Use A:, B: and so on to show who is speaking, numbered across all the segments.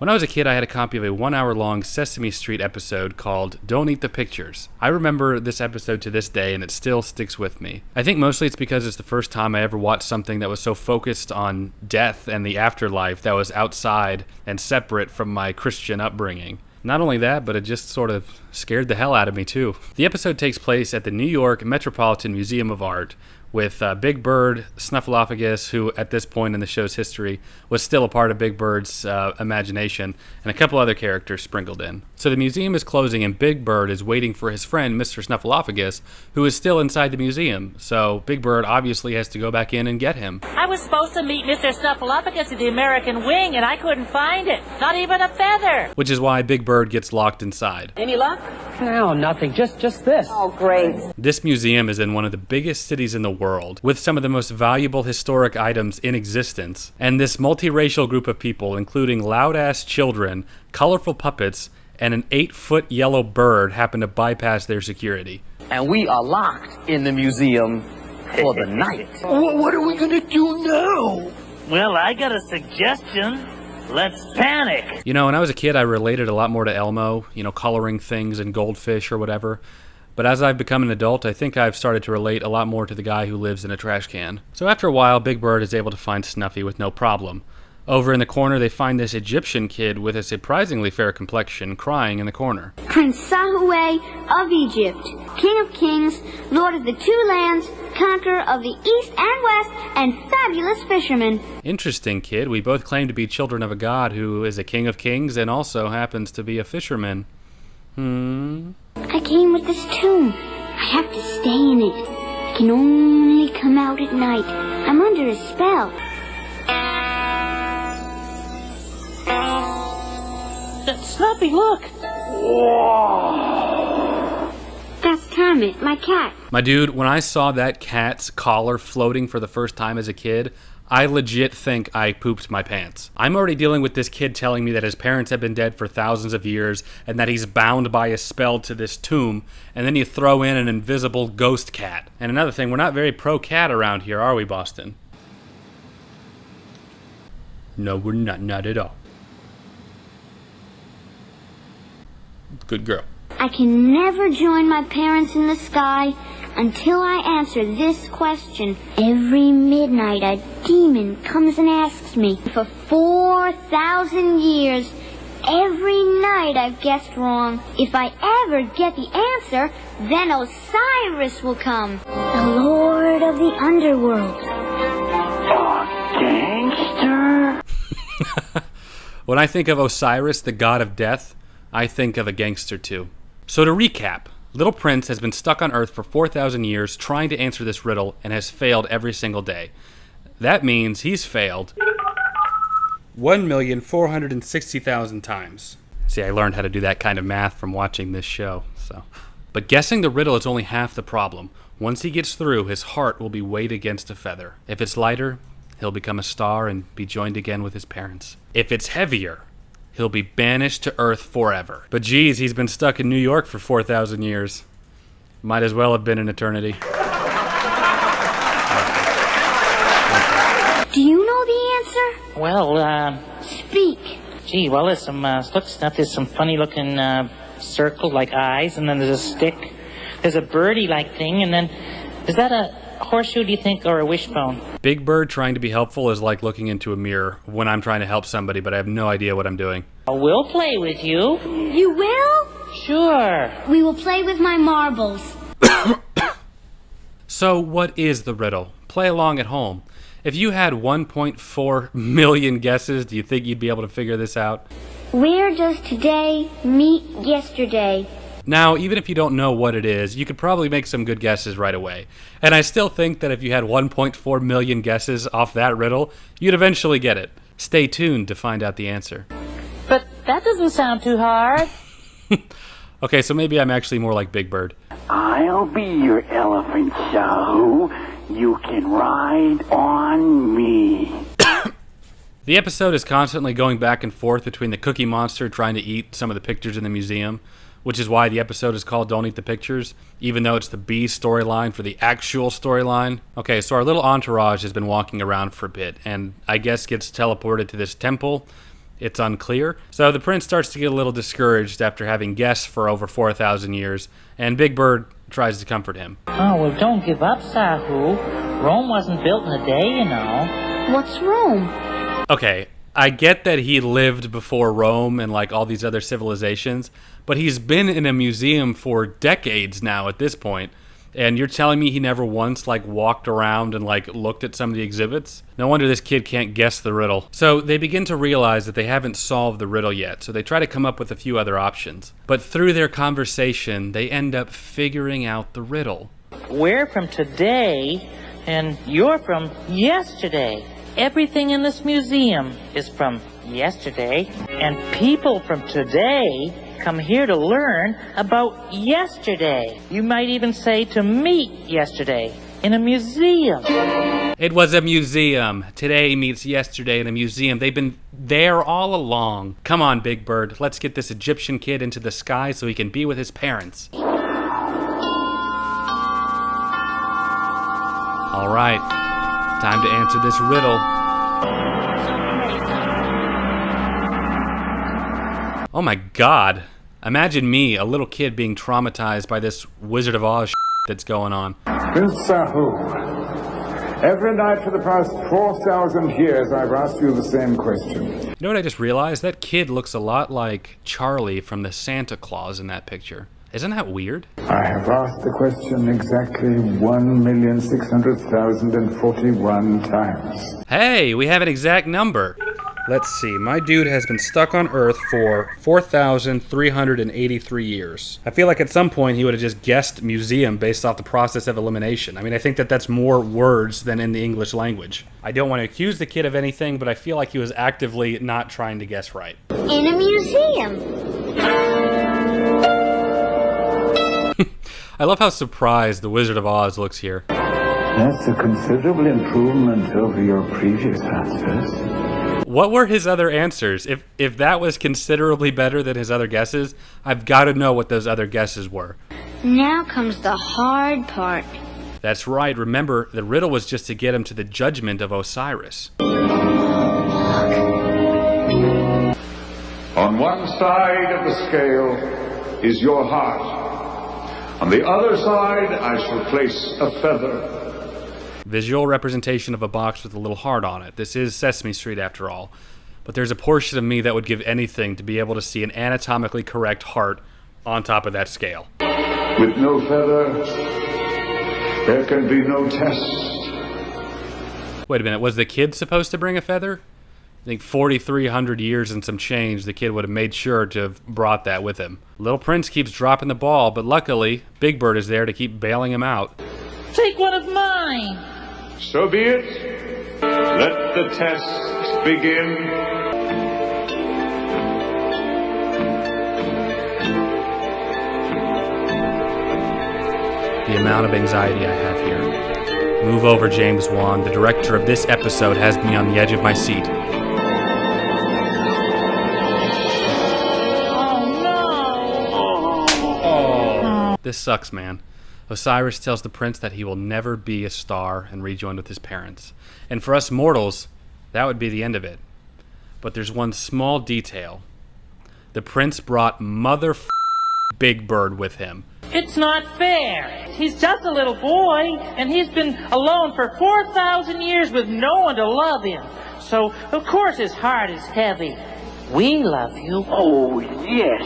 A: When I was a kid, I had a copy of a 1-hour-long Sesame Street episode called Don't Eat the Pictures. I remember this episode to this day, and it still sticks with me. I think mostly it's because it's the first time I ever watched something that was so focused on death and the afterlife that was outside and separate from my Christian upbringing. Not only that, but it just sort of scared the hell out of me, too. The episode takes place at the New York Metropolitan Museum of Art, with Big Bird, Snuffleupagus, who at this point in the show's history was still a part of Big Bird's imagination, and a couple other characters sprinkled in. So the museum is closing and Big Bird is waiting for his friend, Mr. Snuffleupagus, who is still inside the museum. So Big Bird obviously has to go back in and get him.
B: I was supposed to meet Mr. Snuffleupagus at the American Wing, and I couldn't find it. Not even a feather.
A: Which is why Big Bird gets locked inside.
C: Any luck?
D: No, nothing. Just this.
C: Oh, great.
A: This museum is in one of the biggest cities in the world, with some of the most valuable historic items in existence. And this multiracial group of people, including loud-ass children, colorful puppets, and an 8-foot yellow bird, happen to bypass their security.
D: And we are locked in the museum for the night.
E: What are we gonna do now?
B: Well, I got a suggestion. Let's panic.
A: You know, when I was a kid, I related a lot more to Elmo, coloring things in goldfish or whatever. But as I've become an adult, I think I've started to relate a lot more to the guy who lives in a trash can. So after a while, Big Bird is able to find Snuffy with no problem. Over in the corner, they find this Egyptian kid with a surprisingly fair complexion crying in the corner.
F: Prince Sahué of Egypt, King of Kings, Lord of the Two Lands, Conqueror of the East and West, and fabulous fisherman.
A: Interesting, kid. We both claim to be children of a god who is a king of kings and also happens to be a fisherman.
F: I came with this tomb. I have to stay in it. I can only come out at night. I'm under a spell.
B: Snuffy, look.
F: That's Kermit, my cat.
A: My dude, when I saw that cat's collar floating for the first time as a kid, I legit think I pooped my pants. I'm already dealing with this kid telling me that his parents have been dead for thousands of years and that he's bound by a spell to this tomb, and then you throw in an invisible ghost cat. And another thing, we're not very pro-cat around here, are we, Boston? No, we're not at all. Good girl.
F: I can never join my parents in the sky until I answer this question. Every midnight a demon comes and asks me. For 4,000 years, every night I've guessed wrong. If I ever get the answer, then Osiris will come, the Lord of the Underworld.
E: Gangster?
A: When I think of Osiris, the god of death, I think of a gangster too. So to recap, Little Prince has been stuck on Earth for 4,000 years trying to answer this riddle and has failed every single day. That means he's failed 1,460,000 times. See, I learned how to do that kind of math from watching this show. But guessing the riddle is only half the problem. Once he gets through, his heart will be weighed against a feather. If it's lighter, he'll become a star and be joined again with his parents. If it's heavier, he'll be banished to Earth forever. But geez, he's been stuck in New York for 4,000 years. Might as well have been an eternity.
F: Do you know the answer?
B: Well,
F: Speak.
B: gee, well, there's some, there's some funny-looking, circles like eyes, and then there's a stick. There's a birdie-like thing, and then, is that a horseshoe, do you think, or a wishbone?
A: Big Bird trying to be helpful is like looking into a mirror when I'm trying to help somebody, but I have no idea what I'm doing.
B: We'll play with you.
F: You will?
B: Sure.
F: We will play with my marbles.
A: So what is the riddle? Play along at home. If you had 1.4 million guesses, do you think you'd be able to figure this out?
F: Where does today meet yesterday?
A: Now, even if you don't know what it is, you could probably make some good guesses right away. And I still think that if you had 1.4 million guesses off that riddle, you'd eventually get it. Stay tuned to find out the answer.
B: But that doesn't sound too hard.
A: Okay, so maybe I'm actually more like Big Bird.
E: I'll be your elephant, Sahu. You can ride on me.
A: The episode is constantly going back and forth between the Cookie Monster trying to eat some of the pictures in the museum, which is why the episode is called Don't Eat the Pictures, even though it's the B storyline for the actual storyline. Okay, so our little entourage has been walking around for a bit, and I guess gets teleported to this temple, It's unclear. So the prince starts to get a little discouraged after having guessed for over 4,000 years, and Big Bird tries to comfort him.
B: Oh, well, don't give up, Sahu. Rome wasn't built in a day, you know.
F: What's Rome?
A: Okay, I get that he lived before Rome and like all these other civilizations, but he's been in a museum for decades now at this point. And you're telling me he never once, like, walked around and, like, looked at some of the exhibits? No wonder this kid can't guess the riddle. So they begin to realize that they haven't solved the riddle yet, so they try to come up with a few other options. But through their conversation, they end up figuring out the riddle.
B: We're from today, and you're from yesterday. Everything in this museum is from yesterday, and people from today come here to learn about yesterday. You might even say to meet yesterday in a museum.
A: It was a museum. Today meets yesterday in a museum. They've been there all along. Come on, Big Bird. Let's get this Egyptian kid into the sky so he can be with his parents. All right. Time to answer this riddle. Oh my God. Imagine me, a little kid, being traumatized by this Wizard of Oz that's going on.
C: Prince Sahu, every night for the past 4,000 years I've asked you the same question.
A: You know what I just realized? That kid looks a lot like Charlie from the Santa Claus in that picture. Isn't that weird?
C: I have asked the question exactly 1,600,041 times.
A: Hey, we have an exact number. Let's see, my dude has been stuck on Earth for 4,383 years. I feel like at some point he would have just guessed museum based off the process of elimination. I mean, I think that that's more words than in the English language. I don't want to accuse the kid of anything, but I feel like he was actively not trying to guess right.
F: In a museum.
A: I love how surprised the Wizard of Oz looks here.
C: That's a considerable improvement over your previous answers.
A: What were his other answers? If that was considerably better than his other guesses, I've got to know what those other guesses were.
F: Now comes the hard part.
A: That's right. Remember, the riddle was just to get him to the judgment of Osiris.
G: On one side of the scale is your heart. On the other side, I shall place a feather.
A: Visual representation of a box with a little heart on it. This is Sesame Street after all. But there's a portion of me that would give anything to be able to see an anatomically correct heart on top of that scale.
G: With no feather, there can be no test.
A: Wait a minute, was the kid supposed to bring a feather? I think 4,300 years and some change, the kid would have made sure to have brought that with him. Little Prince keeps dropping the ball, but luckily, Big Bird is there to keep bailing him out.
B: Take one of mine.
G: So be it. Let the test begin.
A: The amount of anxiety I have here. Move over, James Wan. The director of this episode has me on the edge of my seat. This sucks, man. Osiris tells the prince that he will never be a star and rejoin with his parents. And for us mortals, that would be the end of it. But there's one small detail. The prince brought Big Bird with him.
B: It's not fair. He's just a little boy, and he's been alone for 4,000 years with no one to love him. So, of course, his heart is heavy. We love you.
E: Oh, yes.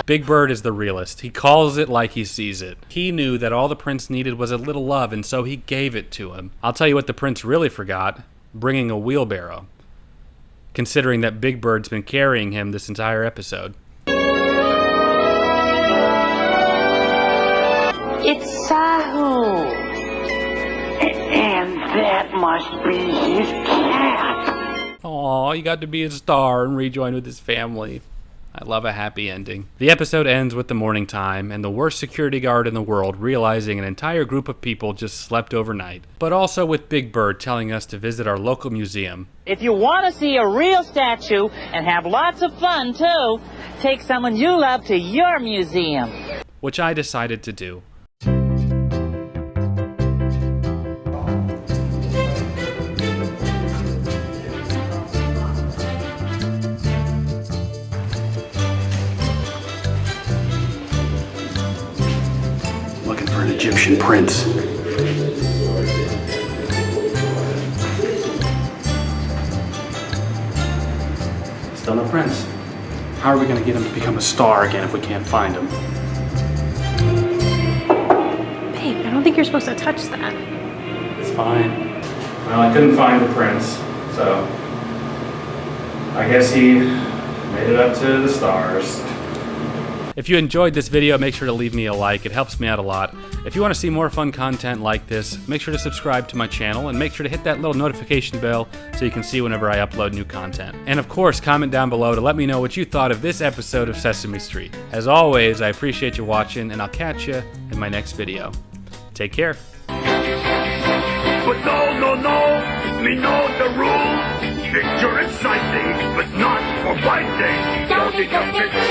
A: Big Bird is the realist. He calls it like he sees it. He knew that all the prince needed was a little love, and so he gave it to him. I'll tell you what the prince really forgot. Bringing a wheelbarrow. Considering that Big Bird's been carrying him this entire episode.
B: It's Sahu.
E: And that must be his cat.
A: Aw, he got to be a star and rejoin with his family. I love a happy ending. The episode ends with the morning time and the worst security guard in the world realizing an entire group of people just slept overnight. But also with Big Bird telling us to visit our local museum.
B: If you want to see a real statue and have lots of fun too, take someone you love to your museum.
A: Which I decided to do.
H: Egyptian prince. Still no prince. How are we going to get him to become a star again if we can't find him?
I: Babe, I don't think you're supposed to touch that.
H: It's fine. Well, I couldn't find the prince, so I guess he made it up to the stars.
A: If you enjoyed this video, make sure to leave me a like. It helps me out a lot. If you want to see more fun content like this, make sure to subscribe to my channel and make sure to hit that little notification bell so you can see whenever I upload new content. And of course, comment down below to let me know what you thought of this episode of Sesame Street. As always, I appreciate you watching, and I'll catch you in my next video. Take care.
J: But no, me know the rules. Picture exciting, but not for biting. Don't eat the picture.